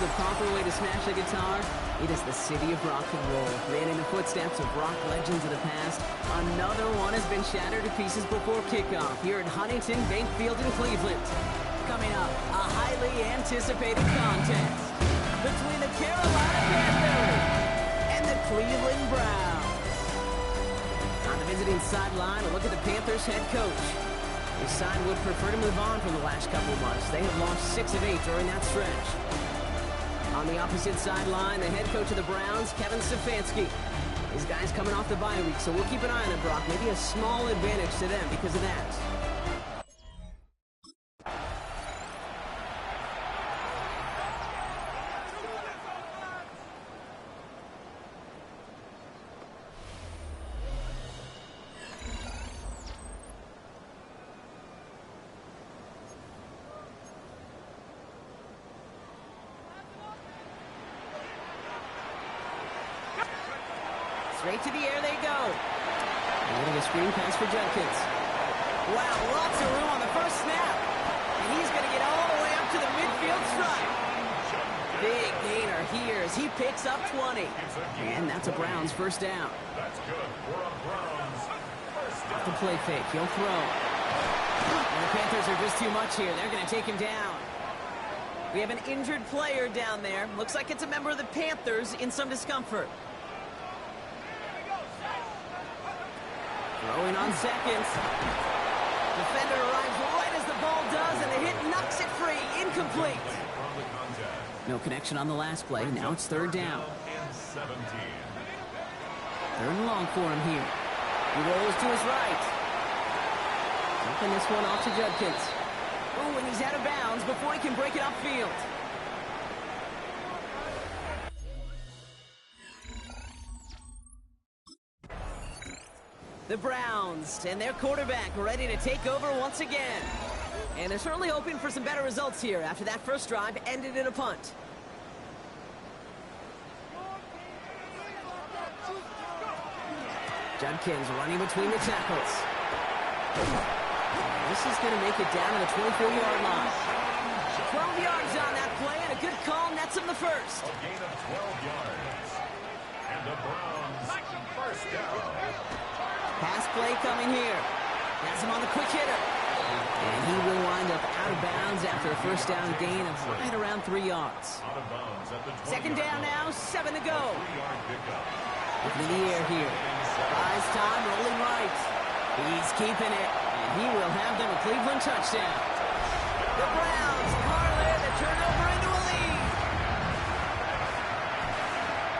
the proper way to smash a guitar, it is the city of rock and roll. And in the footsteps of rock legends of the past, another one has been shattered to pieces before kickoff here at Huntington Bank Field in Cleveland. Coming up, a highly anticipated contest between the Carolina Panthers and the Cleveland Browns. On the visiting sideline, a look at the Panthers head coach. His side would prefer to move on from the last couple of months. They have lost 6 of 8 during that stretch. On the opposite sideline, the head coach of the Browns, Kevin Stefanski. His guys coming off the bye week, so we'll keep an eye on it, Brock. Maybe a small advantage to them because of that. Straight to the air they go. And getting a screen pass for Judkins. Wow, lots of room on the first snap. And he's going to get all the way up to the midfield stripe. Big gainer here as he picks up 20. And that's a Browns first down. That's good for a Browns first down. Off the play fake, he'll throw. And the Panthers are just too much here. They're going to take him down. We have an injured player down there. Looks like it's a member of the Panthers in some discomfort. Throwing on seconds. Defender arrives right as the ball does, and the hit knocks it free. Incomplete. No connection on the last play. Now it's third down. Third and long for him here. He rolls to his right. Dumping this one off to Judkins. Oh, and he's out of bounds before he can break it upfield. The Browns and their quarterback ready to take over once again. And they're certainly hoping for some better results here after that first drive ended in a punt. Judkins running between the tackles. This is going to make it down to the 24-yard line. 12 yards on that play, and a good call nets him the first. A gain of 12 yards. And the Browns first down. Pass play coming here. Has him on the quick hitter. And he will wind up out of bounds after a first down gain of right around 3 yards. Out of bounds at the 20. Second down now, 7 to go. 3-yard pickup. Looking in the air here. Buys time, rolling right. He's keeping it, and he will have them a Cleveland touchdown. The Browns parlay the turnover into a lead.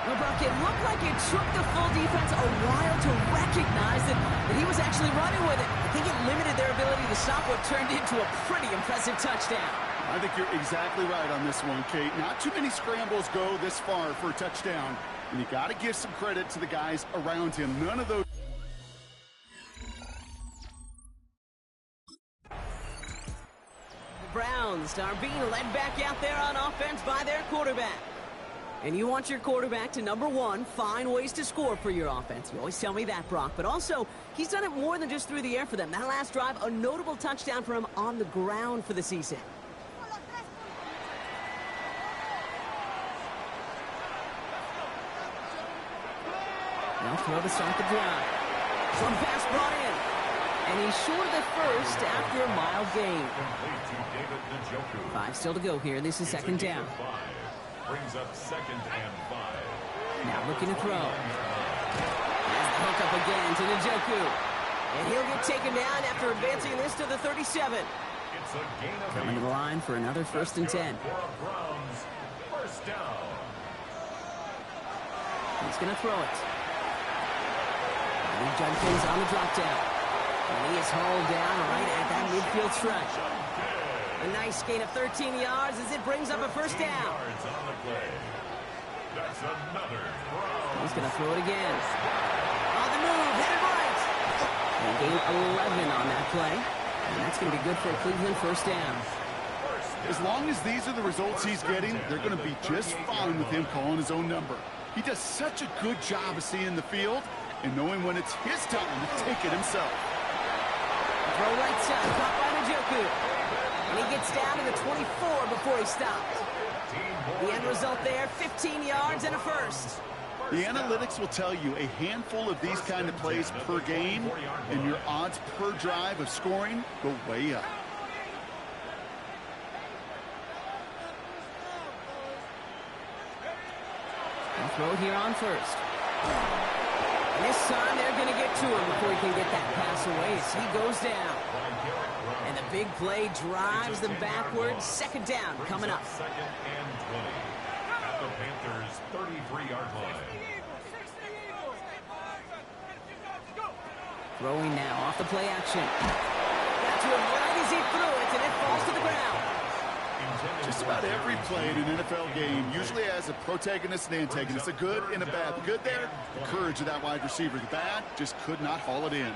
Well, Brock, it looked like it took the full defense a while to recognize that he was actually running with it. I think it limited their ability to stop what turned into a pretty impressive touchdown. I think you're exactly right on this one, Kate. Not too many scrambles go this far for a touchdown. And you got to give some credit to the guys around him. None of those. The Browns are being led back out there on offense by their quarterback. And you want your quarterback to, number one, find ways to score for your offense. You always tell me that, Brock. But also, he's done it more than just through the air for them. That last drive, a notable touchdown for him on the ground for the season. They'll throw to start the drive. Some pass brought in. And he's short of the first after a mild gain. 5 still to go here. This is second down. Brings up 2nd and 5. Now looking to throw. Has the hook up again to Njoku. And he'll get taken down after advancing this to the 37. It's a gain of Coming to the line for another 1st and 10. For a Browns first down. He's going to throw it. And Judkins on the drop down. And he is hauled down right at that midfield stretch. A nice gain of 13 yards as it brings up a first down. Yards on the play. That's another Browns. He's going to throw it again. On the move, headed right. And gain 11 on that play. And that's going to be good for a Cleveland first down. As long as these are the results he's getting, they're going to be just fine with him calling his own number. He does such a good job of seeing the field and knowing when it's his time to take it himself. Throw right side, caught by Njoku. And he gets down to the 24 before he stops. The end result there, 15 yards and a first. The analytics will tell you a handful of these kind of plays per game, and your odds per drive of scoring go way up. And throw here on first. And this time they're going to get to him before he can get that pass away as he goes down. And the big play drives them backwards. Second down coming up. Second and 20 at the Panthers' 33-yard line. Throwing now off the play action. Got to him right as he threw it, and it falls to the ground. Just about every play in an NFL game usually has a protagonist and antagonist, a good and a bad. The good there, the courage of that wide receiver. The bad, just could not haul it in.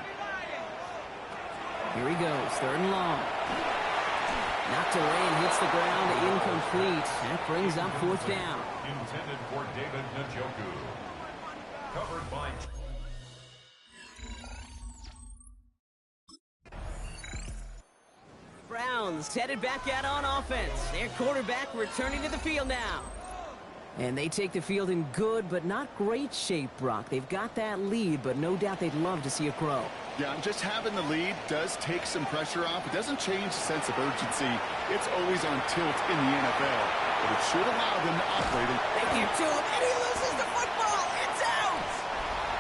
Here he goes, third and long. Knocked away and hits the ground, incomplete. That brings up fourth down. Intended for David Njoku. Covered by... Browns headed back out on offense. Their quarterback returning to the field now. And they take the field in good but not great shape, Brock. They've got that lead, but no doubt they'd love to see it grow. Yeah, and just having the lead does take some pressure off. It doesn't change the sense of urgency. It's always on tilt in the NFL, but it should allow them to operate it. They get to him, and he loses the football. It's out!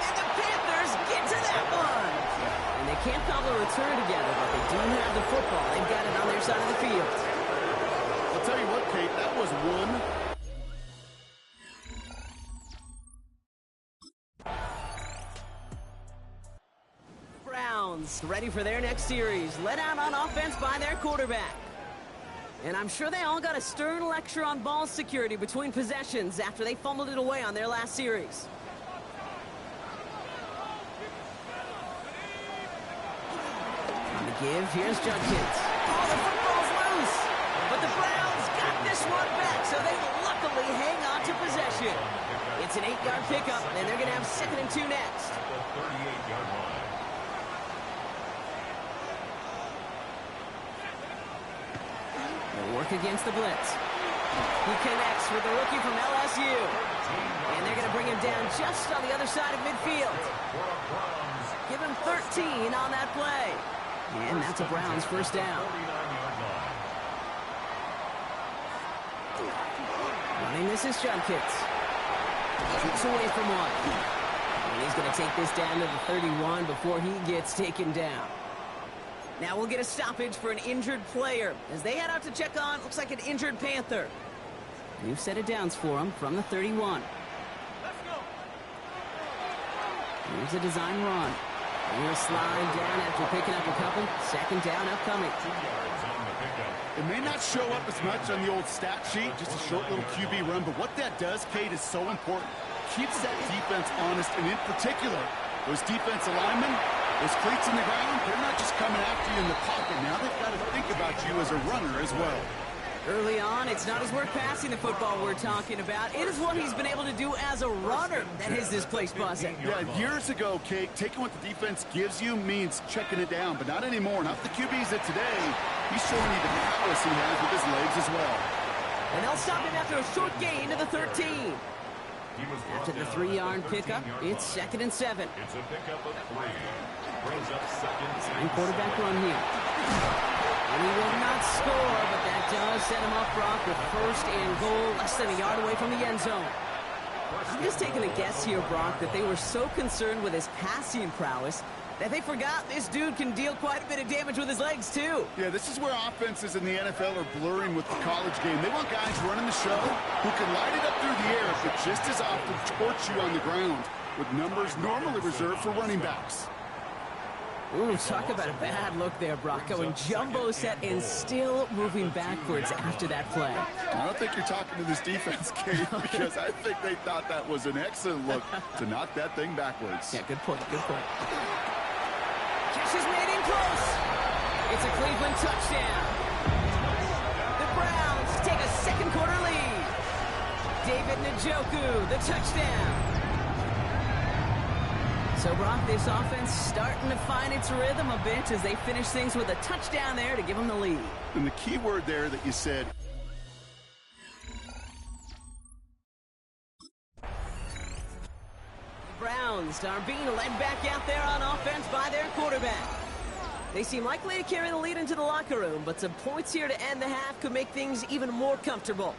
And the Panthers get to that one. And they can't cobble a return together, but they do have the football. They've got it on their side of the field. I'll tell you what, Kate, that was one. Browns ready for their next series. Let out on offense by their quarterback. And I'm sure they all got a stern lecture on ball security between possessions after they fumbled it away on their last series. On the give, here's Judkins. Oh, the football's loose. But the Browns got this one back, so they luckily hang on to possession. It's an 8-yard pickup, and they're going to have 2nd and 2 next. At the 38-yard line. They'll work against the blitz. He connects with the rookie from LSU. And they're going to bring him down just on the other side of midfield. Give him 13 on that play. And that's a Browns first down. Running this is Judkins. Keeps away from one. And he's going to take this down to the 31 before he gets taken down. Now we'll get a stoppage for an injured player as they head out to check on, looks like an injured Panther. New set of downs for him from the 31. Here's a design run. And he'll slide down after picking up a couple. Second down upcoming. It may not show up as much on the old stat sheet, just a short little QB run, but what that does, Kate, is so important. Keeps that defense honest, and in particular, those defensive linemen, those cleats in the ground, they're not just coming after you in the pocket. Now they've got to think about you as a runner as well. Early on, it's not his work passing the football we're talking about. It is what he's been able to do as a runner that has this place buzzing. Yeah, years ago, Kate, taking what the defense gives you means checking it down, but not anymore. Not the QBs of today. He's showing you the prowess he has with his legs as well. And they'll stop him after a short gain to the 13. After the 3-yard pickup, it's 2nd and 7. It's a pickup of 3. Brings up 2nd. Design quarterback run here. And he will not score, but that does set him up, Brock, with 1st and goal, less than a yard away from the end zone. I'm just taking a guess here, Brock, that they were so concerned with his passing prowess that they forgot this dude can deal quite a bit of damage with his legs, too. Yeah, this is where offenses in the NFL are blurring with the college game. They want guys running the show who can light it up through the air, but just as often torch you on the ground, with numbers normally reserved for running backs. Ooh, talk about a bad look there, Brock. Going jumbo set and still moving backwards after that play. I don't think you're talking to this defense, Kate, because I think they thought that was an excellent look to knock that thing backwards. Yeah, good point, good point. Catch is made in close. It's a Cleveland touchdown. The Browns take a 2nd quarter lead. David Njoku, the touchdown. So, Brock, this offense starting to find its rhythm a bit as they finish things with a touchdown there to give them the lead. And the key word there that you said, Browns are being led back out there on offense by their quarterback. They seem likely to carry the lead into the locker room, but some points here to end the half could make things even more comfortable.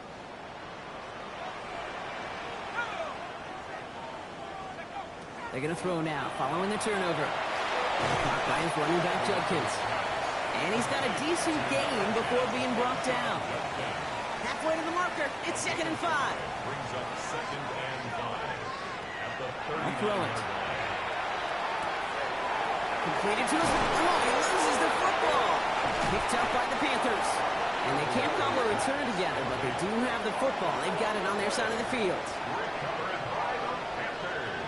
They're going to throw now, following the turnover. Clock by his running back, Judkins. And he's got a decent gain before being brought down. Halfway to the marker, it's 2nd and 5. Brings up 2nd and 5 at the 30. I'll throw it. Completed to his... Oh, he loses the football. Picked up by the Panthers. And they can't cobble a return together, but they do have the football. They've got it on their side of the field. Recovered by the Panthers.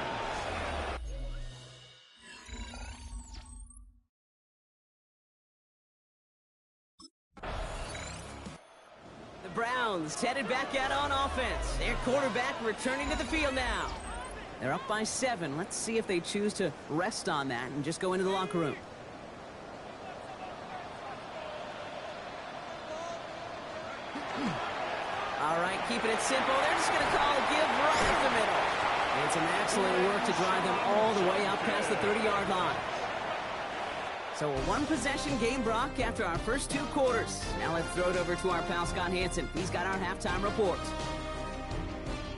The Browns headed back out on offense. Their quarterback returning to the field now. They're up by 7. Let's see if they choose to rest on that and just go into the locker room. All right, keeping it simple. They're just going to call a give right up the middle. And some excellent work to drive them all the way out past the 30-yard line. So a one-possession game, Brock, after our first 2 quarters. Now let's throw it over to our pal Scott Hansen. He's got our halftime report.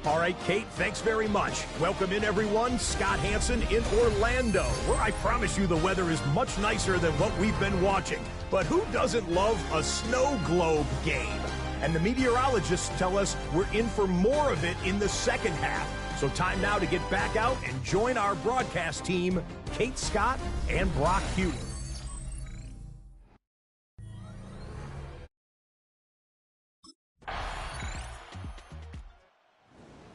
All right, Kate, thanks very much. Welcome in, everyone. Scott Hansen in Orlando, where I promise you the weather is much nicer than what we've been watching. But who doesn't love a snow globe game? And the meteorologists tell us we're in for more of it in the second half. So time now to get back out and join our broadcast team, Kate Scott and Brock Hughes.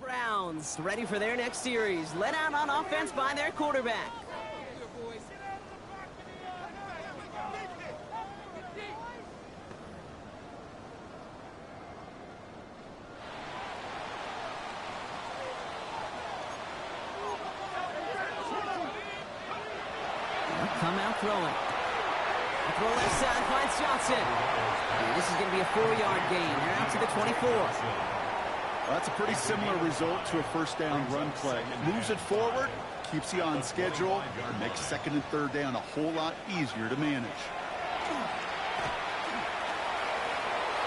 Browns ready for their next series. Led out on offense by their quarterback. Come out throwing. Throw left side, finds Johnson. And this is going to be a 4-yard gain. They're out to the 24. Well, that's a pretty similar result to a first down run play. It moves it forward, keeps you on schedule, and makes 2nd and 3rd down a whole lot easier to manage.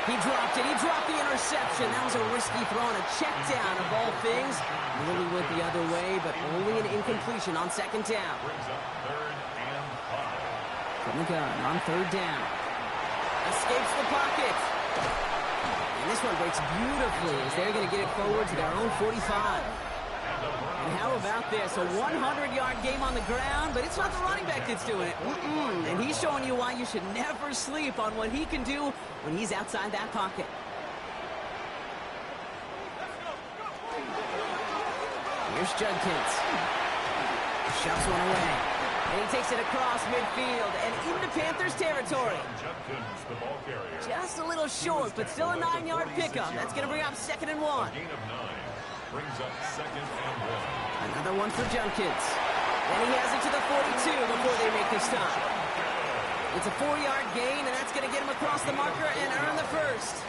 He dropped it. He dropped the interception. That was a risky throw and a check down of all things. Really went the other way, but only an incompletion on 2nd down. Brings up 3rd and 5. From the gun on 3rd down. Escapes the pocket. And this one breaks beautifully as they're going to get it forward to their own 45. And how about this? A 100-yard game on the ground, but it's not the running back that's doing it. And he's showing you why you should never sleep on what he can do when he's outside that pocket. Here's Judkins. Shoves one away. And he takes it across midfield and into Panthers territory. Judkins, the ball carrier. Just a little short, but still a 9-yard pickup. That's going to bring up 2nd and 1. A gain of 9. Brings up 2nd and 1. Another one for Judkins. And he has it to the 42 before they make the stop. It's a 4-yard gain, and that's going to get him across the marker and earn the first.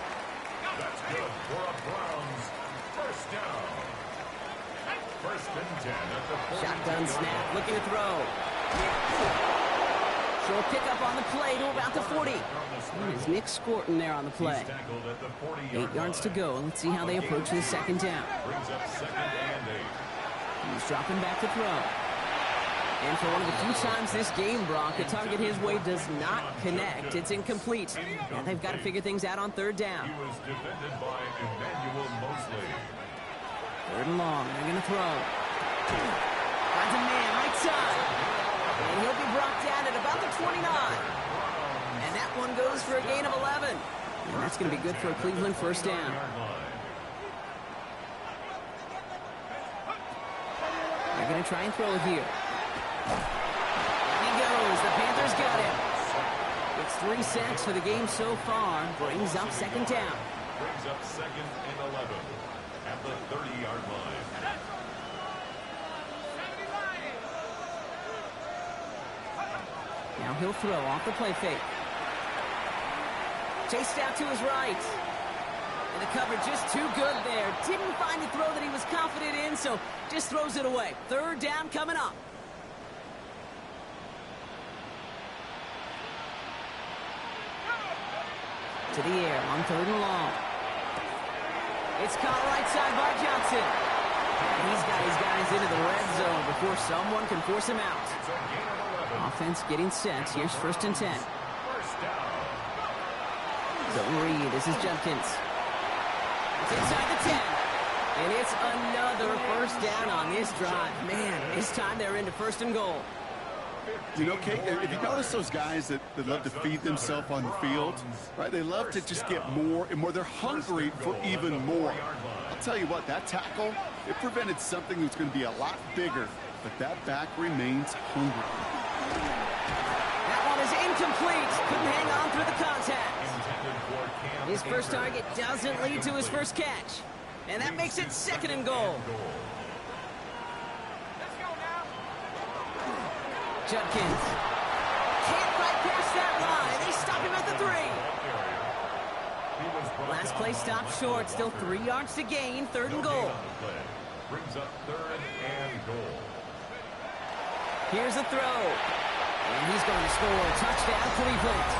That's good for a Browns first down. 1st and 10 at the 42. Shotgun snap, looking to throw. Short pickup on the play to about the 40. There's Nick Scorton there on the play. 8 yards to go. Let's see how they approach the 2nd down. Brings up 2nd and 8. He's dropping back to throw. And for one of the few times this game, Brock, the target his way does not connect. It's incomplete. And they've got to figure things out on 3rd down. He was defended by Emmanuel Mosley. 3rd and long. They're going to throw. Finds a man right side. And he'll be brought down at about the 29. And that one goes for a gain of 11. And that's going to be good for a Cleveland first down. They're going to try and throw it here. He goes. The Panthers got him. It's 3 sacks for the game so far. Brings up 2nd down. Brings up 2nd and 11 at the 30-yard line. Now he'll throw off the play fake. Chased out to his right. And the cover just too good there. Didn't find a throw that he was confident in, so just throws it away. Third down coming up. To the air on third and long. It's caught right side by Johnson. He's got his guys into the red zone before someone can force him out. Offense getting set. Here's first and 10. Don't read. This is Judkins. It's inside the 10. And it's another first down on this drive. Man, this time they're into first and goal. You know, Kate, if you notice those guys that love to feed themselves on the field, right? They love to just get more and more. They're hungry for even more. I'll tell you what, that tackle, it prevented something that's going to be a lot bigger, but that back remains hungry. That one is incomplete. Couldn't hang on through the contact. His first target doesn't lead to his first catch. And that makes it second and goal. Judkins can't right past that line. They stop him at the 3. Last play stopped short. Still 3 yards to gain. Third and goal. Brings up third and goal. Here's the throw. And he's going to score. Touchdown, Cleveland.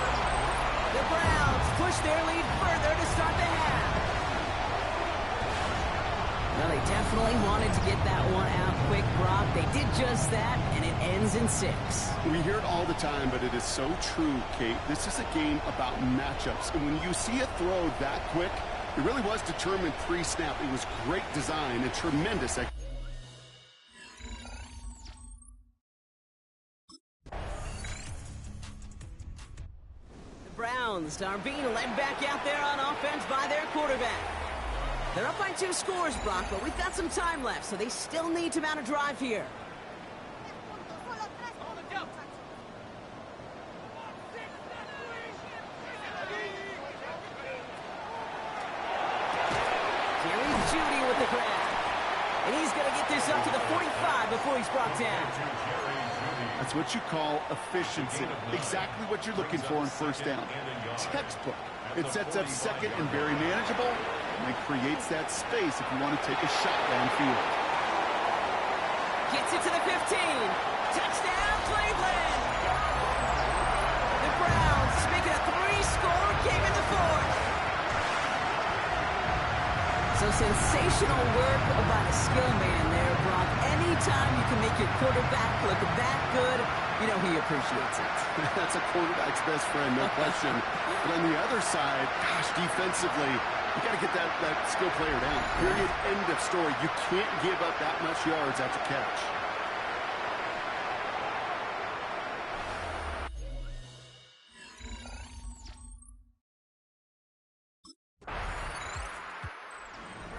The Browns push their lead further to start the half. Well, they definitely wanted to get that one out quick, Brock. They did just that, and it ends in 6. We hear it all the time, but it is so true, Kate. This is a game about matchups. And when you see a throw that quick, it really was determined pre-snap. It was great design and tremendous execution. The Browns are being led back out there on offense by their quarterback. They're up by 2 scores, Brock, but we've got some time left, so they still need to mount a drive here. Jerry Jeudy with the grab. And he's going to get this up to the 45 before he's brought down. That's what you call efficiency. Exactly what you're looking for in first down. Textbook. It sets up second and very manageable, and it creates that space if you want to take a shot downfield. Gets it to the 15. Touchdown, Cleveland! The Browns making a 3-score game in the 4th. So sensational work by the skill man there, Brock. Anytime you can make your quarterback look that good, you know he appreciates it. That's a quarterback's best friend, no question. But on the other side, gosh, defensively, you got to get that skill player down. Period. End of story. You can't give up that much yards after catch.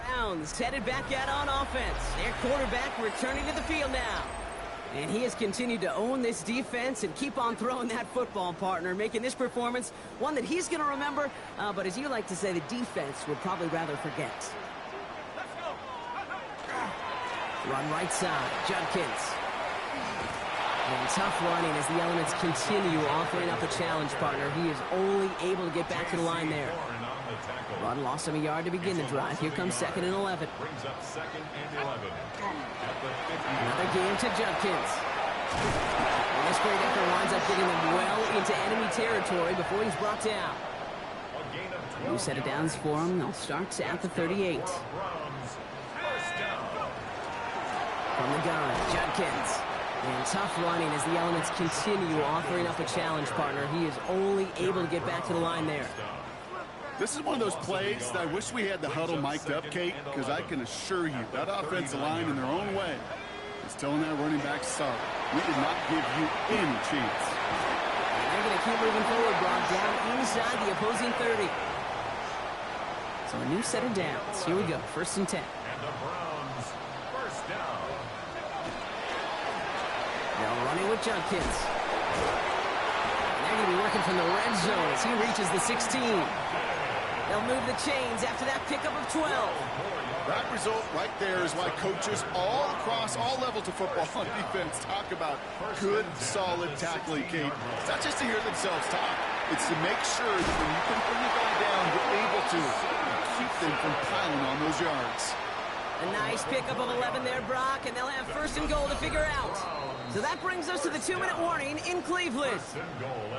Browns headed back out on offense. Their quarterback returning to the field now. And he has continued to own this defense and keep on throwing that football, partner, making this performance one that he's going to remember, but as you like to say, the defense would probably rather forget. Run right side, Judkins. And tough running as the elements continue offering up a challenge, partner. He is only able to get back to the line there. Run lost him a yard to begin the drive. Here comes second and 11. Brings up second and 11. Another game to Judkins. And this great effort winds up getting them well into enemy territory before he's brought down. New set of downs for him. They'll start at the 38. From the gun, Judkins. And tough running as the elements continue offering up a challenge, partner. He is only able to get back to the line there. This is one of those plays that I wish we had the huddle mic'd up, Kate, because I can assure you that offensive line in their own way is telling that running back, sorry, we did not give you any chance. And they're going to keep moving forward, Brock, down inside the opposing 30. So a new set of downs. Here we go, first and 10. And the Browns, first down. Now running with Judkins. And they're going to be working from the red zone as he reaches the 16. They'll move the chains after that pickup of 12. That result right there is why coaches all across all levels of football on defense talk about good, solid tackling, Kate. It's not just to hear themselves talk. It's to make sure that when you can bring the guy down, you're able to keep them from piling on those yards. A nice pickup of 11 there, Brock, and they'll have first and goal to figure out. So that brings us to the 2-minute warning in Cleveland.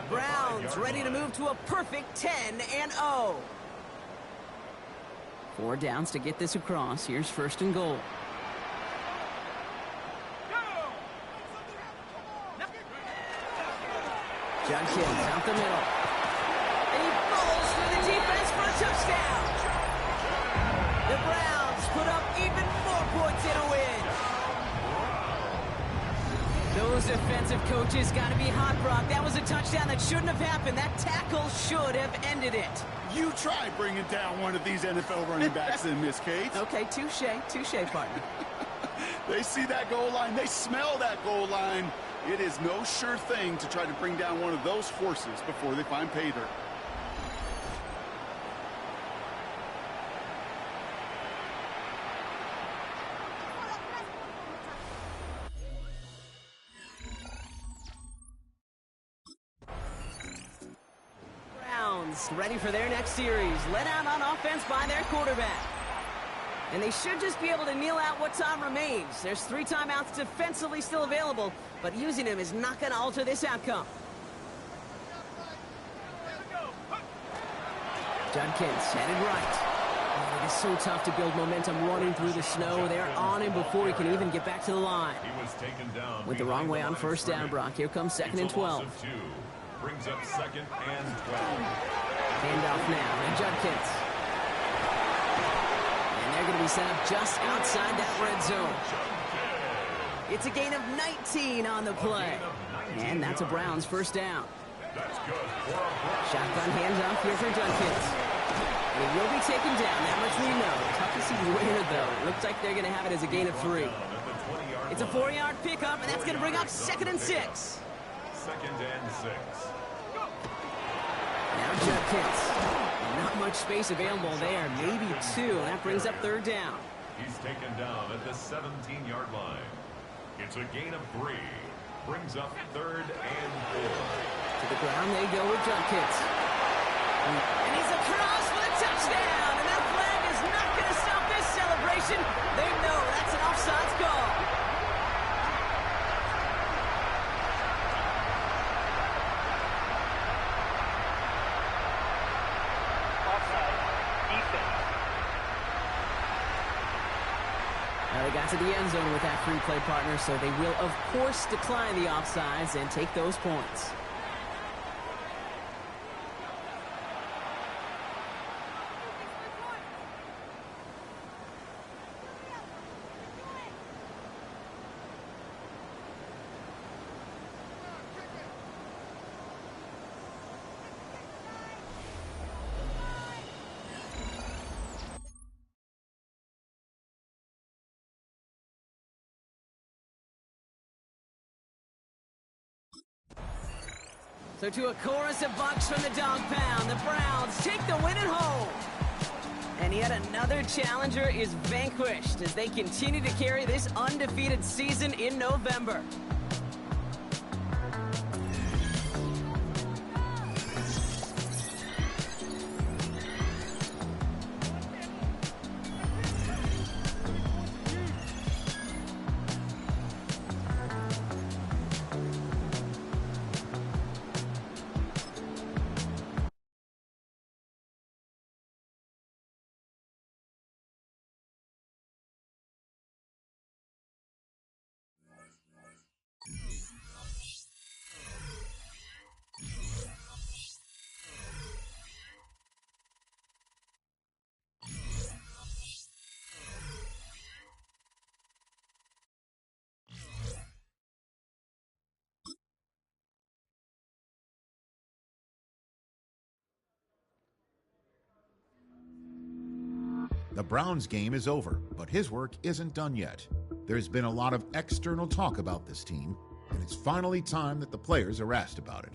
Browns ready to move to a perfect 10-0. 4 downs to get this across. Here's first and goal. Judkins out the middle. And he falls through the defense for a touchdown. The Browns put up even more points in a win. Those defensive coaches got to be hot, Brock. That was a touchdown that shouldn't have happened. That tackle should have ended it. You try bringing down one of these NFL running backs in, Miss Kate. Okay, touche, partner. They see that goal line. They smell that goal line. It is no sure thing to try to bring down one of those horses before they find pay dirt. Browns ready for their next series. Let out on offense by their quarterback. And they should just be able to kneel out what time remains. There's 3 timeouts defensively still available, but using them is not going to alter this outcome. Judkins headed right. Oh, it is so tough to build momentum running through the snow. They're on him before he can even get back to the line. He was taken down. Went the wrong way on first down, Brock. Here comes second and 12. Brings up second and 12. Handoff now, and Judkins. And they're going to be set up just outside that red zone. It's a gain of 19 on the play. And that's a Browns first down. That's good for a Brown. Shotgun handoff here for Judkins. And he will be taken down, that much we know. Tough to see where, though. It looks like they're going to have it as a gain of 3. It's a 4-yard pickup, and that's going to bring up second and 6. Second and 6. Now Judkins. Not much space available there. Maybe 2. That brings up third down. He's taken down at the 17-yard line. It's a gain of 3. Brings up third and 4. To the ground they go with Judkins. And he's across for the touchdown. And that flag is not going to stop this celebration. They know that's an offsides call. They got to the end zone with that free play, partner, so they will, of course, decline the offsides and take those points. So to a chorus of bucks from the dog pound, the Browns take the win at home. And yet another challenger is vanquished as they continue to carry this undefeated season in November. The Browns game is over, but his work isn't done yet. There's been a lot of external talk about this team, and it's finally time that the players are asked about it.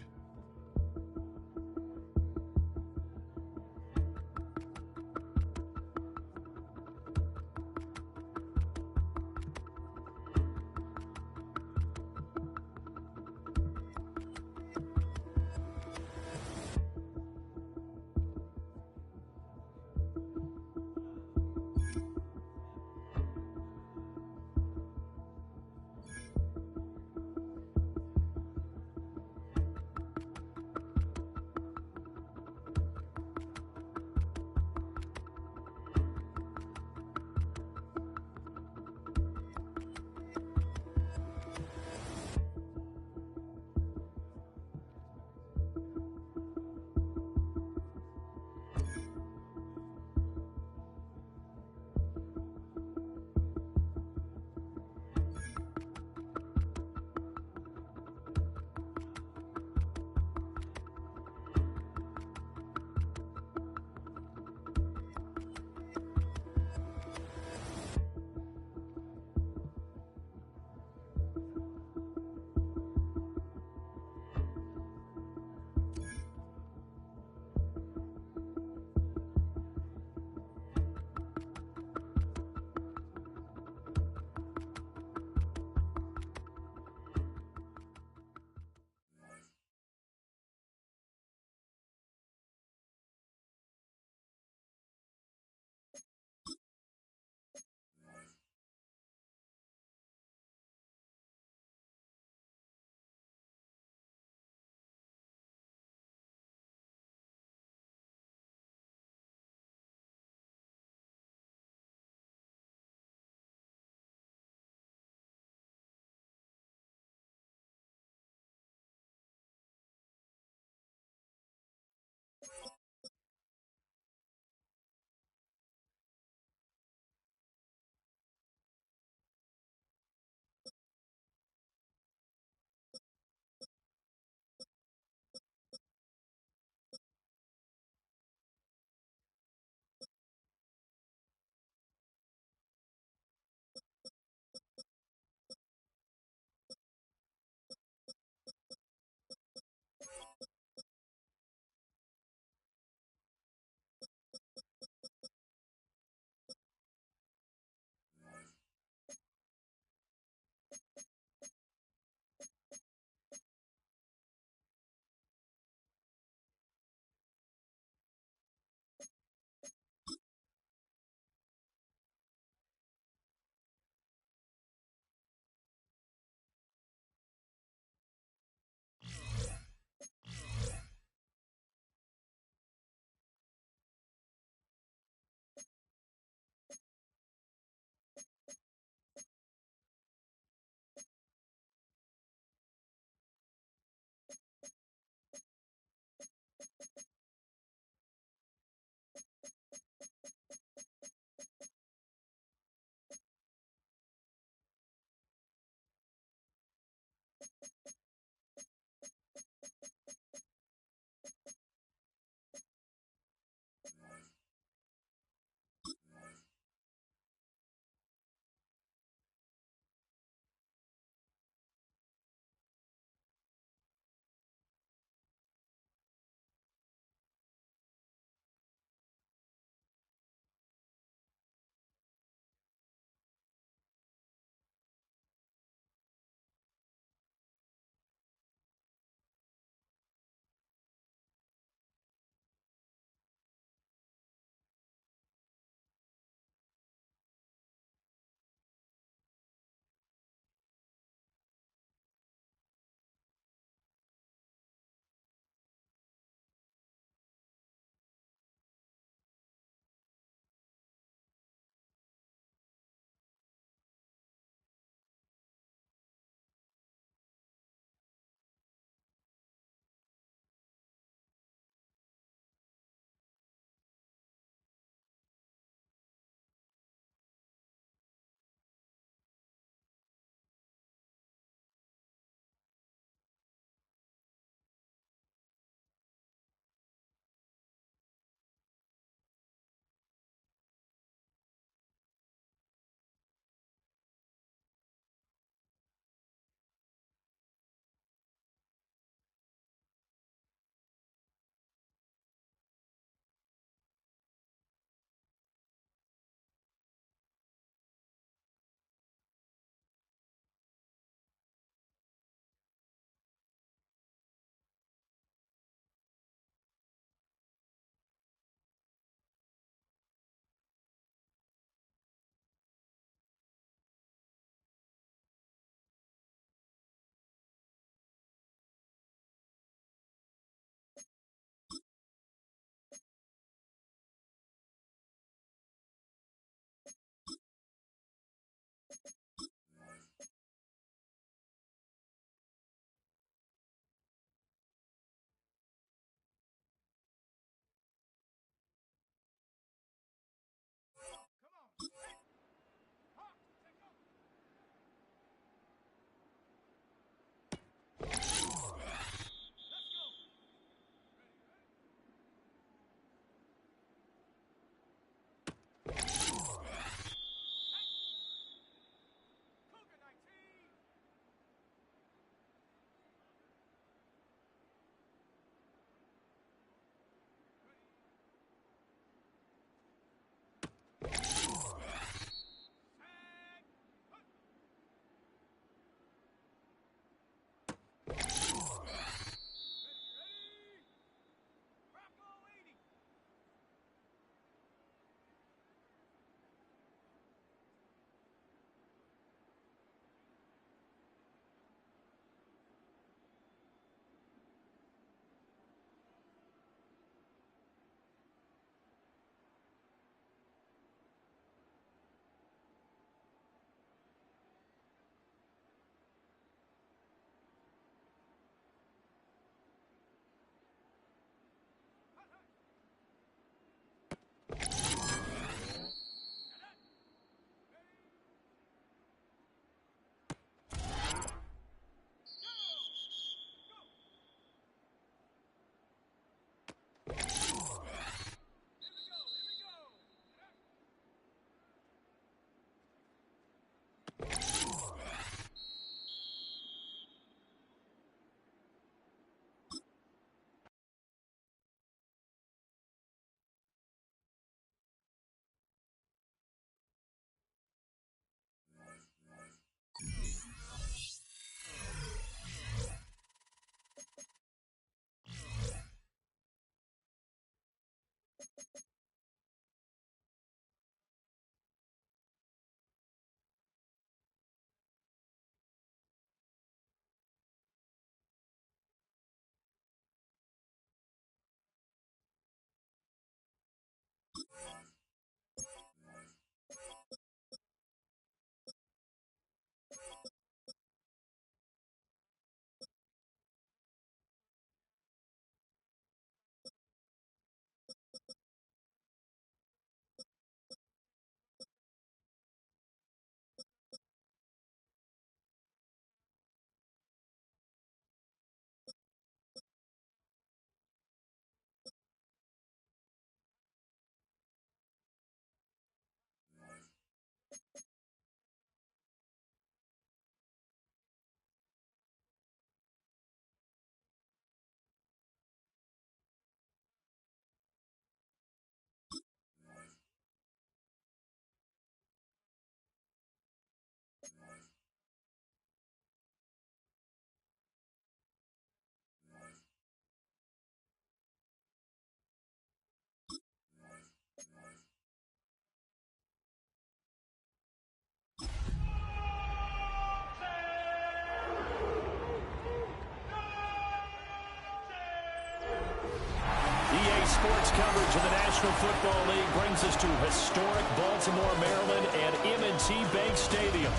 Sports coverage of the National Football League brings us to historic Baltimore, Maryland and M&T Bank Stadium.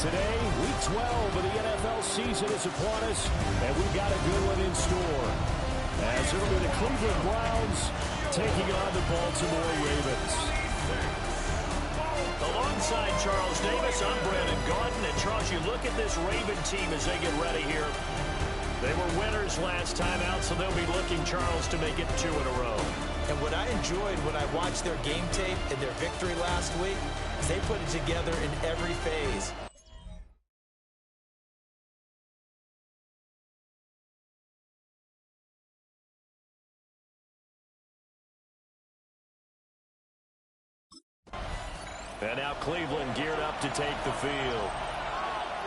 Today, week 12 of the NFL season is upon us, and we've got a good one in store. As it'll be the Cleveland Browns taking on the Baltimore Ravens. Alongside Charles Davis, I'm Brandon Gaudin. And Charles, you look at this Raven team as they get ready here. They were winners last time out, so they'll be looking, Charles, to make it 2 in a row. And what I enjoyed when I watched their game tape and their victory last week is they put it together in every phase. And now Cleveland geared up to take the field.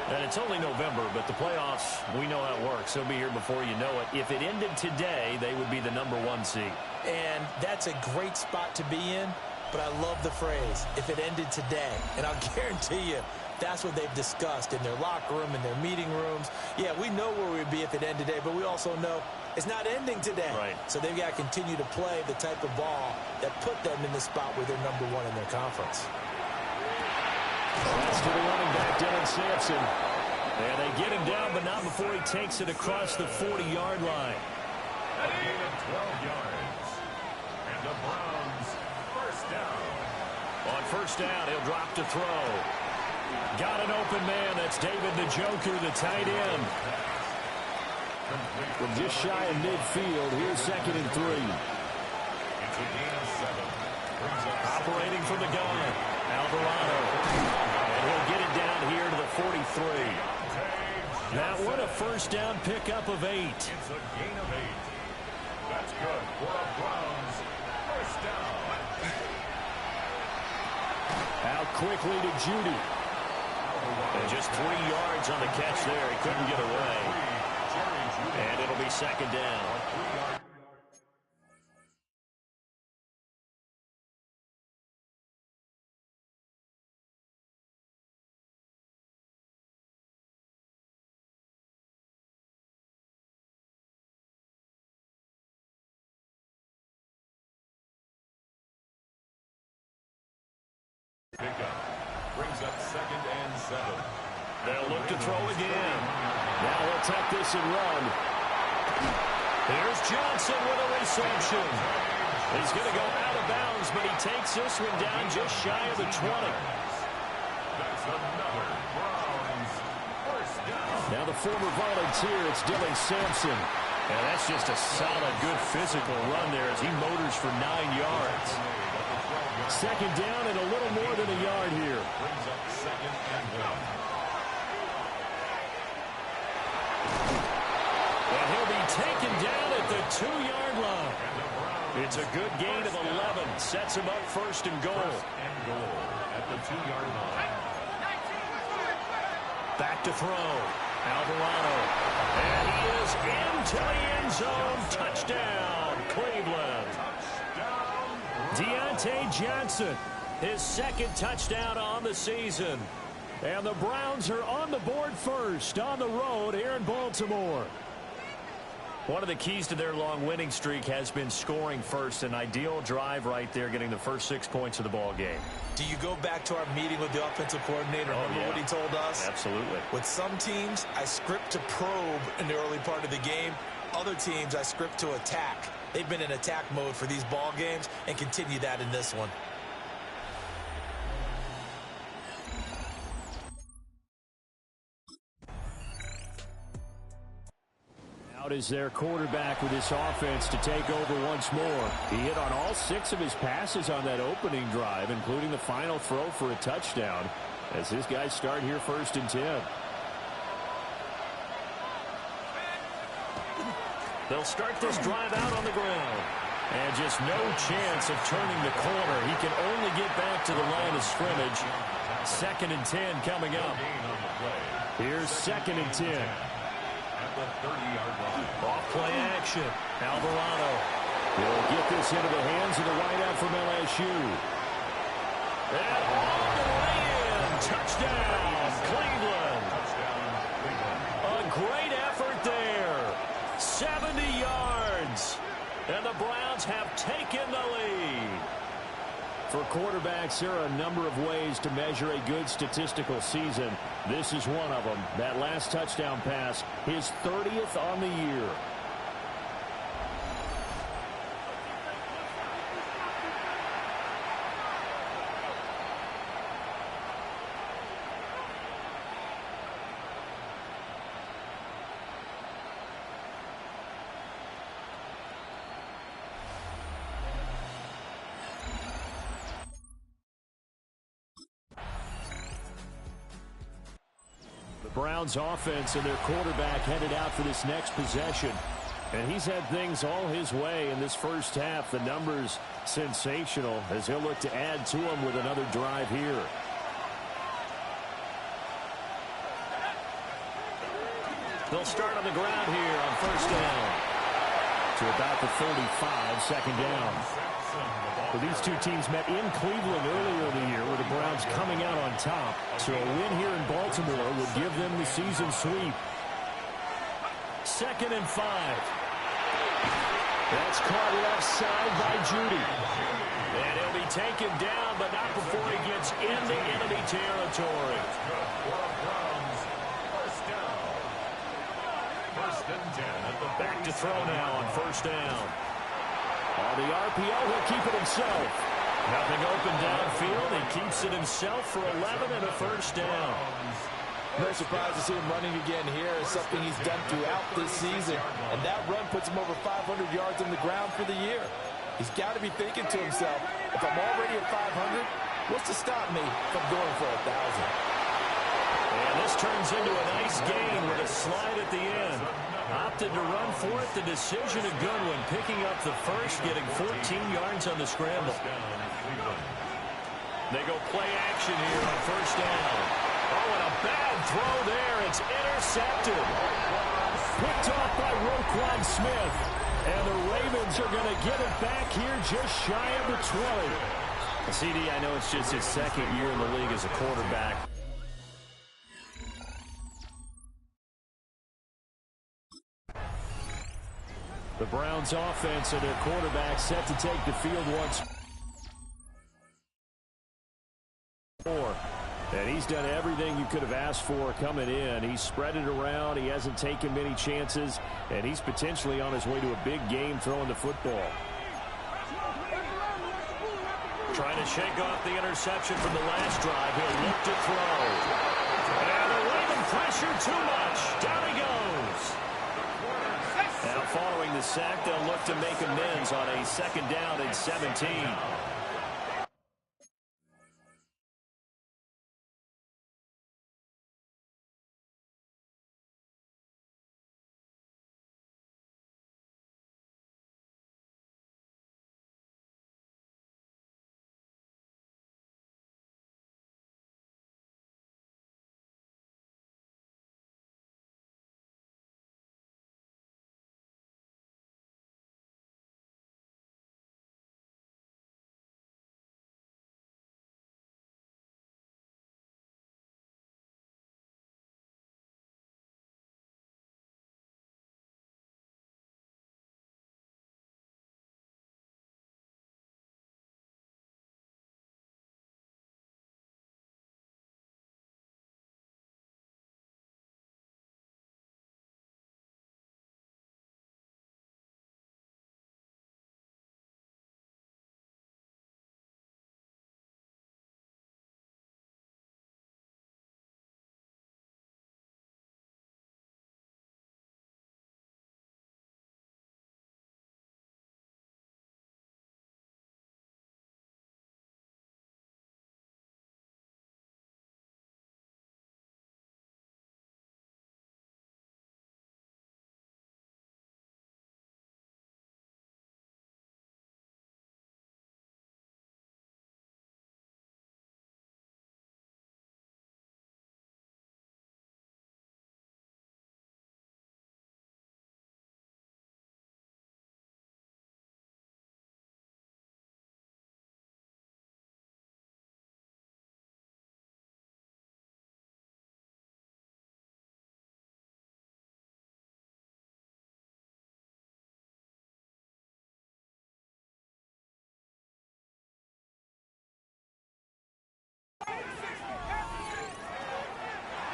And it's only November, but the playoffs, we know how it works. They'll be here before you know it. If it ended today, they would be the #1 seed. And that's a great spot to be in, but I love the phrase, if it ended today. And I'll guarantee you, that's what they've discussed in their locker room, in their meeting rooms. Yeah, we know where we'd be if it ended today, but we also know it's not ending today. Right. So they've got to continue to play the type of ball that put them in the spot where they're #1 in their conference. That's to the running back, Dylan Sampson. And they get him down, but not before he takes it across the 40-yard line. A gain of 12 yards. And the Browns first down. On first down, he'll drop to throw. Got an open man. That's David Njoku, the tight end. From just shy of midfield, here's 2nd and 3. It's a gain of 7. Operating from the gun, Alvarado. And he'll get it down here to the 43. That one a first down pickup of 8. It's a gain of 8. That's good for a Browns first down. Out quickly to Judy. And just 3 yards on the catch there. He couldn't get away. And it'll be 2nd down. Pickup brings up 2nd and 7. They'll look to throw again. Now he'll tuck this and run. Here's Johnson with a reception. He's going to go out of bounds, but he takes this one down just shy of the 20. That's another Browns first down. Now the former volunteer, it's Dylan Sampson. And that's just a solid, good physical run there as he motors for 9 yards. 2nd down and a little more than a yard here. Brings up 2nd and 1. And he'll be taken down at the 2-yard line. It's a good gain of 11. Sets him up 1st and goal. And goal at the 2-yard line. Back to throw. Alvarado. And he is into the end zone. Touchdown, Cleveland. Deontay Johnson, his 2nd touchdown on the season. And the Browns are on the board first on the road here in Baltimore. One of the keys to their long winning streak has been scoring first. An ideal drive right there, getting the first 6 points of the ball game. Do you go back to our meeting with the offensive coordinator? Remember what he told us? Absolutely. With some teams, I script to probe in the early part of the game. Other teams, I script to attack. They've been in attack mode for these ball games and continue that in this one. Out is their quarterback with this offense to take over once more. He hit on all 6 of his passes on that opening drive, including the final throw for a touchdown, as his guys start here 1st and 10. They'll start this drive out on the ground. And just no chance of turning the corner. He can only get back to the line of scrimmage. 2nd and 10 coming up. Here's 2nd and 10. Off play action. Alvarado. He'll get this into the hands of the wideout from LSU. And all the way in. Touchdown, Cleveland. A great effort there. 70 yards. And the Browns have taken the lead. For quarterbacks, there are a number of ways to measure a good statistical season. This is one of them. That last touchdown pass, his 30th on the year. Browns offense and their quarterback headed out for this next possession. And he's had things all his way in this first half. The numbers sensational as he'll look to add to them with another drive here. They'll start on the ground here on 1st down. To about the 35, 2nd down. Well, these two teams met in Cleveland earlier in the year with the Browns coming out on top. So a win here in Baltimore would give them the season sweep. 2nd and 5. That's caught left side by Judy. And he'll be taken down, but not before he gets into enemy territory. Back to throw now on 1st down. On the RPO, he'll keep it himself. Nothing open downfield. He keeps it himself for 11 and a 1st down. No surprise to see him running again here. It's something he's done throughout this season. And that run puts him over 500 yards on the ground for the year. He's got to be thinking to himself, if I'm already at 500, what's to stop me from going for 1,000? And this turns into a nice gain with a slide at the end. Opted to run for it. The decision a good one. Picking up the first, getting 14 yards on the scramble. They go play action here on 1st down. Oh, and a bad throw there. It's intercepted. Picked off by Roquan Smith. And the Ravens are going to get it back here just shy of the 20. CD, I know it's just his 2nd year in the league as a quarterback. The Browns offense and their quarterback set to take the field once more. And he's done everything you could have asked for coming in. He's spread it around. He hasn't taken many chances. And he's potentially on his way to a big game throwing the football. Trying to shake off the interception from the last drive. He'll look to throw. And they're waving pressure too much. Down he goes. Now following the sack, they'll look to make amends on a 2nd down and 17.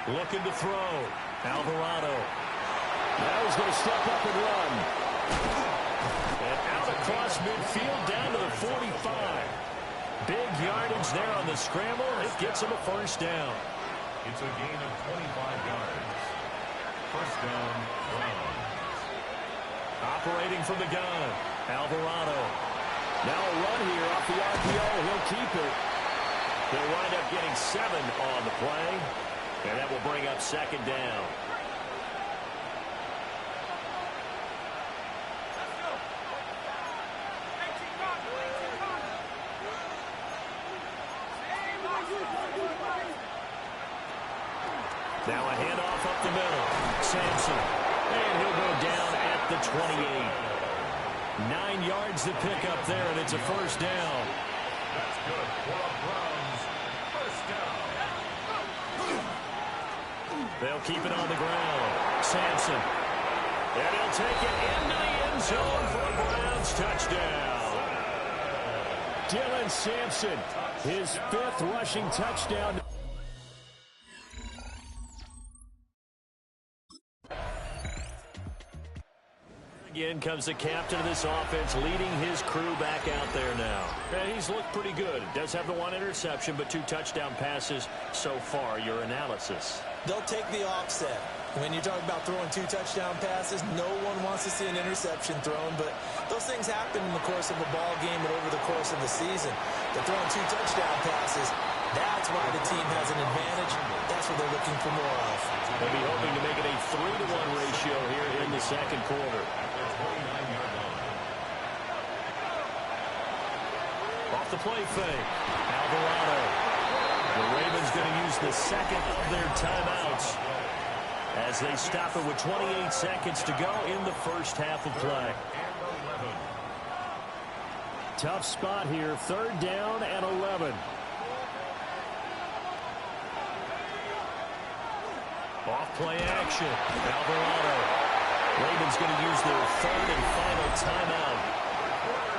Looking to throw. Alvarado. Now he's going to step up and run. And out across midfield down to the 45. Big yardage there on the scramble. It gets him a first down. It's a gain of 25 yards. First down, Browns. Operating from the gun. Alvarado. Now a run here off the RPO. He'll keep it. They'll wind up getting 7 on the play. And that will bring up second down. Now a handoff up the middle. Sampson. And he'll go down at the 28. 9 yards to pick up there, and it's a first down. That's good for the Browns. First down. They'll keep it on the ground. Sampson. And he'll take it into the end zone for a Browns touchdown. Dylan Sampson, his 5th rushing touchdown. In comes the captain of this offense, leading his crew back out there now. And he's looked pretty good. Does have the 1 interception, but 2 touchdown passes so far. Your analysis? They'll take the offset. When you talk about throwing 2 touchdown passes, no one wants to see an interception thrown, but those things happen in the course of a ball game and over the course of the season. But throwing 2 touchdown passes, that's why the team has an advantage. That's what they're looking for more of. They'll be hoping to make it a 3-to-1 ratio here in the second quarter. Off the play fake. Alvarado. The Ravens going to use the second of their timeouts as they stop it with 28 seconds to go in the first half of play. Tough spot here. 3rd down and 11. Off play action. Alvarado. Ravens going to use their 3rd and final timeout.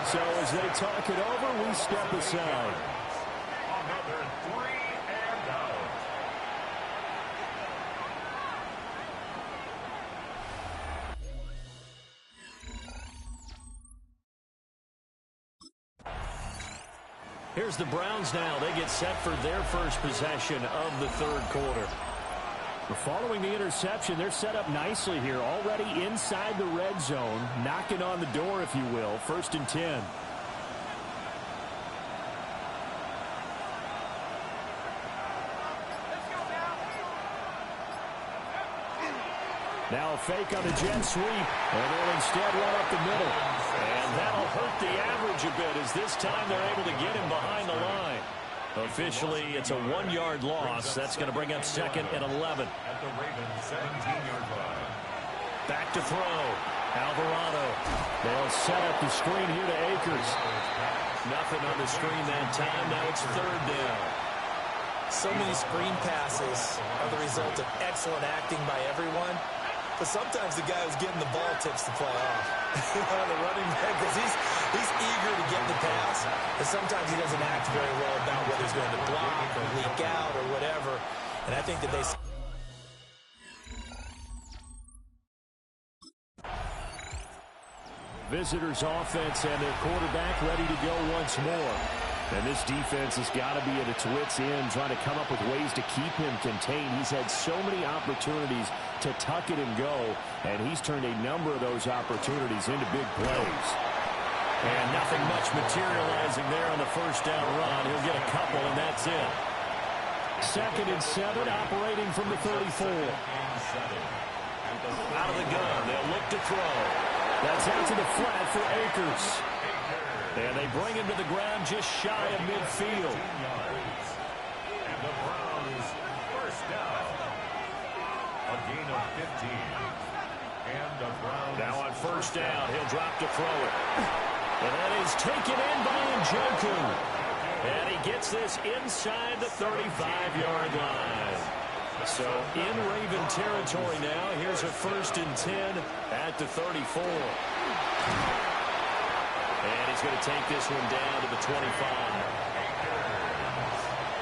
So as they talk it over, we step aside. Another 3 and out. Here's the Browns now. They get set for their first possession of the 3rd quarter. Following the interception, they're set up nicely here, already inside the red zone, knocking on the door, if you will. 1st and 10. Now a fake on the jet sweep, and they'll instead run up the middle. And that'll hurt the average a bit, as this time they're able to get him behind the line. Officially, it's a 1-yard loss. That's going to bring up 2nd and 11. At the Ravens 17-yard line. Back to throw. Alvarado. They'll set up the screen here to Akers. Nothing on the screen that time. Now it's 3rd down. So many screen passes are the result of excellent acting by everyone. But sometimes the guy who's getting the ball tips the play off. The running back, because he's eager to get the pass. And sometimes he doesn't act very well about whether he's going to block or leak out or whatever. And I think that they... Visitors offense and their quarterback ready to go once more. And this defense has got to be at its wits' end, trying to come up with ways to keep him contained. He's had so many opportunities to tuck it and go, and he's turned a number of those opportunities into big plays. And nothing much materializing there on the first down run. He'll get a couple, and that's it. 2nd and 7, operating from the 34. Out of the gun, they'll look to throw. That's out to the flat for Akers. And they bring him to the ground just shy of midfield. And the Browns first down. A gain of 15. And the Browns... Now on first down, he'll drop to throw it. And that is taken in by Njoku. And he gets this inside the 35-yard line. So in Raven territory now. Here's a 1st and 10 at the 34. And he's going to take this one down to the 25.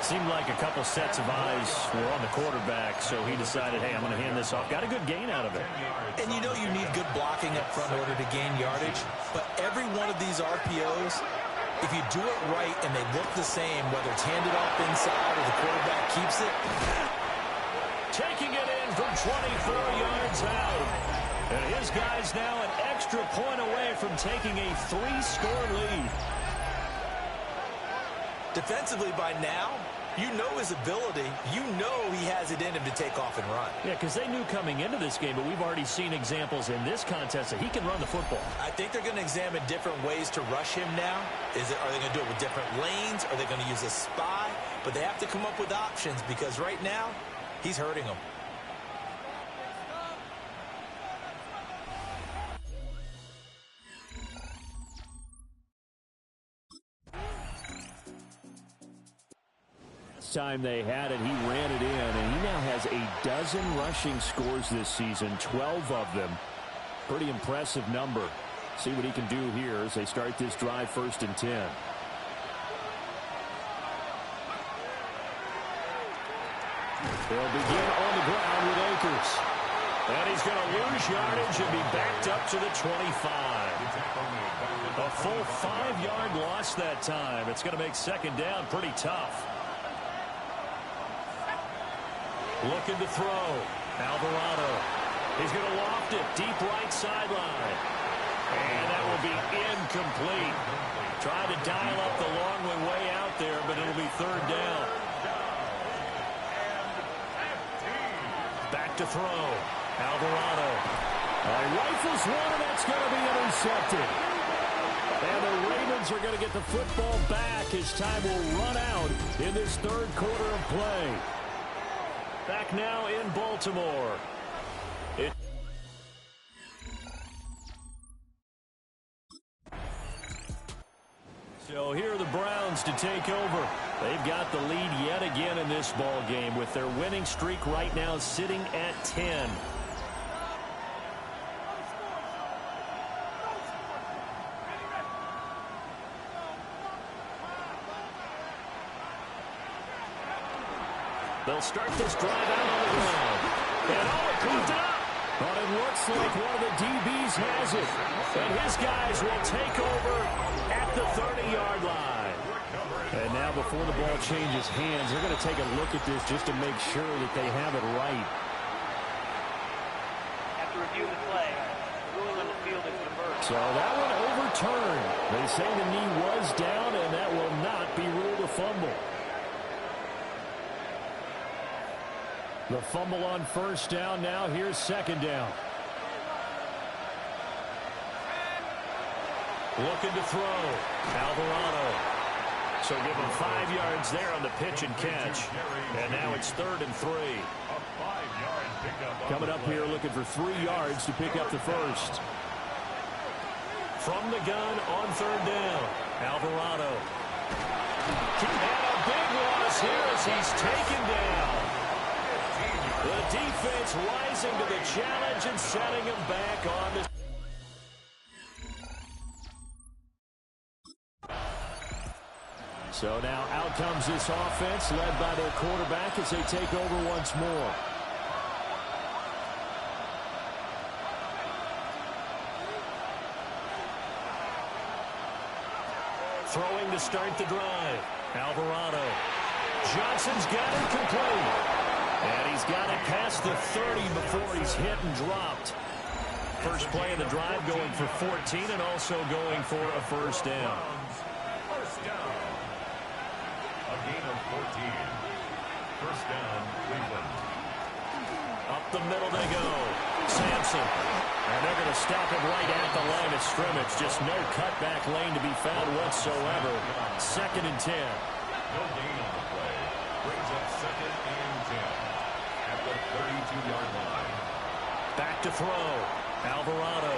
Seemed like a couple sets of eyes were on the quarterback, so he decided, hey, I'm going to hand this off. Got a good gain out of it. And you know you need good blocking up front in order to gain yardage, but every one of these RPOs, if you do it right and they look the same, whether it's handed off inside or the quarterback keeps it. Taking it in from 24 yards out. And his guy's now an extra point away from taking a 3-score lead. Defensively by now, you know his ability. You know he has it in him to take off and run. Yeah, because they knew coming into this game, but we've already seen examples in this contest that he can run the football. I think they're going to examine different ways to rush him now. Are they going to do it with different lanes? Are they going to use a spy? But they have to come up with options because right now, he's hurting them. Time they had it, he ran it in, and he now has a dozen rushing scores this season, 12 of them. Pretty impressive number. See what he can do here as they start this drive 1st and 10. They'll begin on the ground with Akers. And he's going to lose yardage and be backed up to the 25. A full 5-yard loss that time. It's going to make 2nd down pretty tough. Looking to throw. Alvarado. He's going to loft it. Deep right sideline. And that will be incomplete. Tried to dial up the long way out there, but it'll be 3rd down. Back to throw. Alvarado. Rifles one, and that's going to be intercepted. And the Ravens are going to get the football back as time will run out in this 3rd quarter of play. Back now in Baltimore. So here are the Browns to take over. They've got the lead yet again in this ball game with their winning streak right now sitting at 10. They'll start this drive out on the ground. And cleaned it up. But it looks like one of the DBs has it. And his guys will take over at the 30-yard line. And now before the ball changes hands, they're going to take a look at this just to make sure that they have it right. After review the play, ruling on the field is reversed. So that one overturned. They say the knee was down, and that will not be ruled a fumble. The fumble on 1st down. Now here's 2nd down. Looking to throw. Alvarado. So give him 5 yards there on the pitch and catch. And now it's 3rd and 3. Coming up here looking for 3 yards to pick up the first. From the gun on 3rd down. Alvarado. And a big loss here as he's taken down. The defense rising to the challenge and setting him back on the... So now out comes this offense led by their quarterback as they take over once more. Throwing to start the drive. Alvarado. Johnson's got it complete. And he's got it past the 30 before he's hit and dropped. First play of the drive going for 14 and also going for a 1st down. First down. A gain of 14. 1st down, Cleveland. Up the middle they go. Sampson. And they're going to stop him right at the line of scrimmage. Just no cutback lane to be found whatsoever. 2nd and 10. No gain on the play. Brings up 2nd and 10. At the 32-yard line. Back to throw. Alvarado.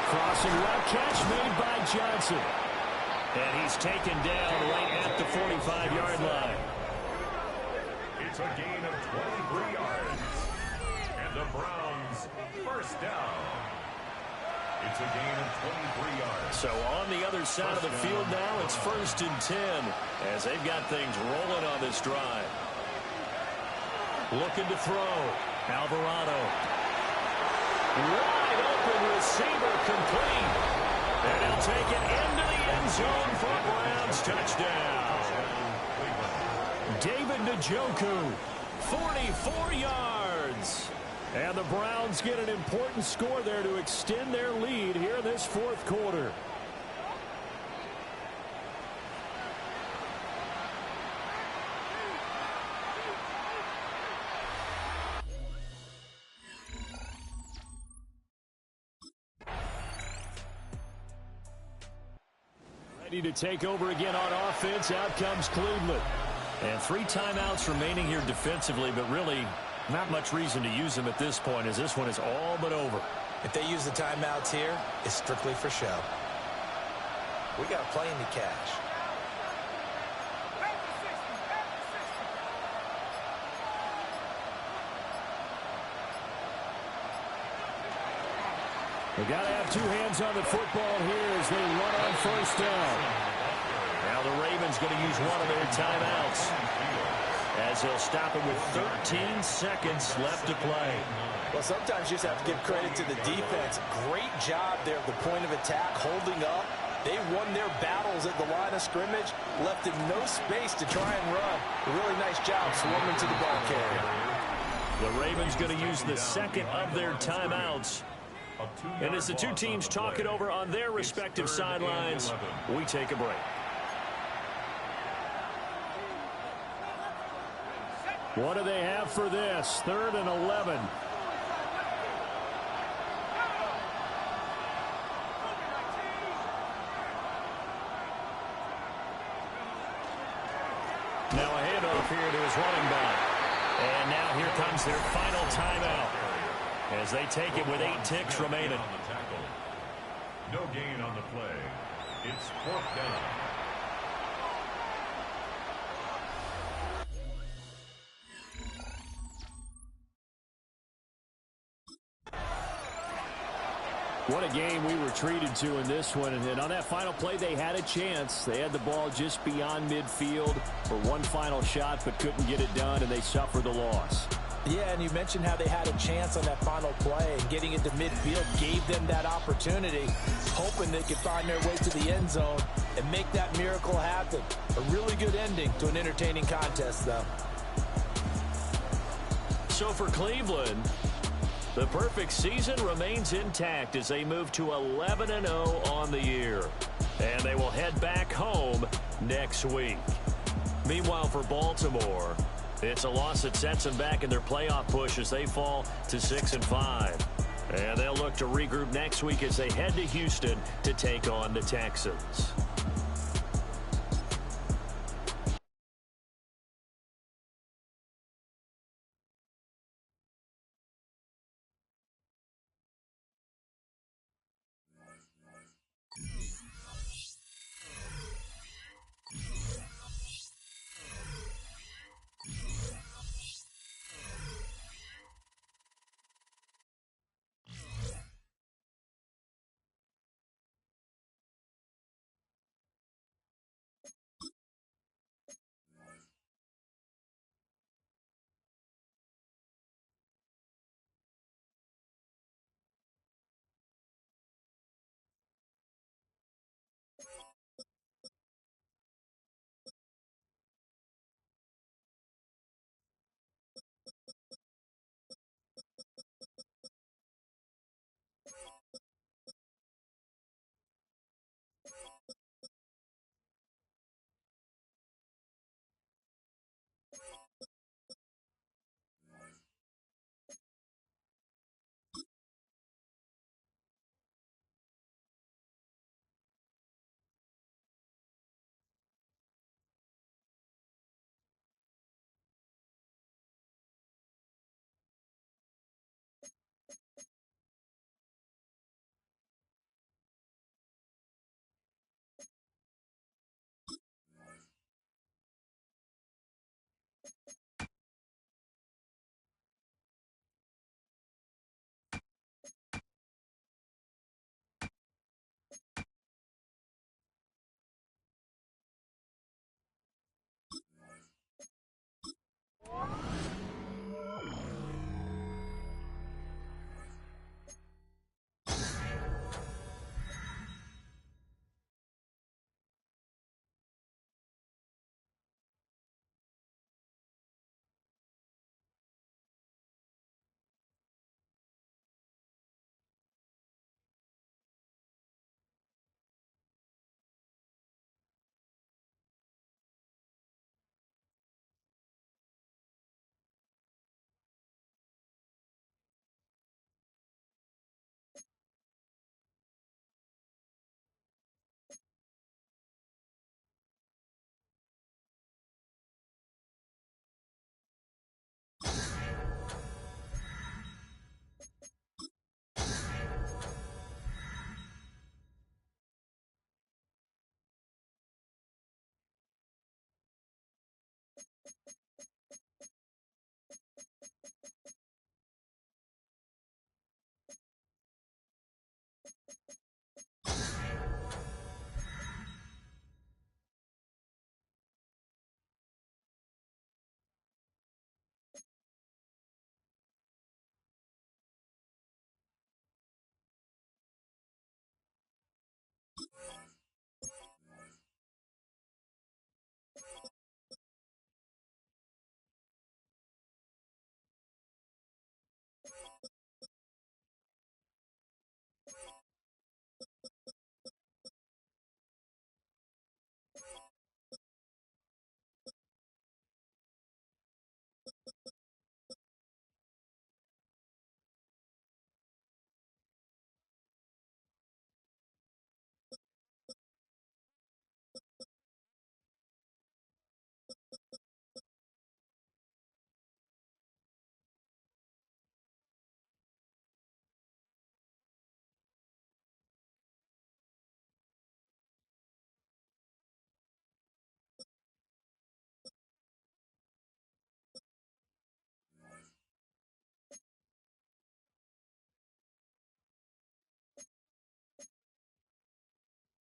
Crossing route catch made by Johnson. And he's taken down right at the 45-yard line. It's a gain of 23 yards. And the Browns 1st down. It's a gain of 23 yards. So on the other side of the field now, it's 1st and 10 as they've got things rolling on this drive. Looking to throw. Alvarado. Wide open receiver complete. And he'll take it into the end zone for a Browns touchdown. David Njoku, 44 yards. And the Browns get an important score there to extend their lead here in this 4th quarter. Ready to take over again on offense. Out comes Cleveland. And 3 timeouts remaining here defensively, but really not much reason to use them at this point as this one is all but over. If they use the timeouts here, it's strictly for show. We got plenty to cash. We got to have 2 hands on the football here as they run on 1st down. Now the Ravens going to use one of their timeouts as they'll stop it with 13 seconds left to play. Well, sometimes you just have to give credit to the defense. Great job there at the point of attack, holding up. They won their battles at the line of scrimmage, left them no space to try and run. A really nice job swarming to the ball carrier. The Ravens going to use the 2nd of their timeouts. And as the 2 teams talk it over on their respective sidelines, we take a break. What do they have for this? 3rd and 11. Now a handoff here to his running back. And now here comes their final timeout as they take it with 8 ticks remaining. No gain on the play. It's 4th down. What a game we were treated to in this one. And on that final play, they had a chance. They had the ball just beyond midfield for one final shot, but couldn't get it done, and they suffered the loss. Yeah, and you mentioned how they had a chance on that final play, and getting into midfield gave them that opportunity, hoping they could find their way to the end zone and make that miracle happen. A really good ending to an entertaining contest, though. So for Cleveland, the perfect season remains intact as they move to 11-0 on the year. And they will head back home next week. Meanwhile, for Baltimore, it's a loss that sets them back in their playoff push as they fall to 6-5. And they'll look to regroup next week as they head to Houston to take on the Texans.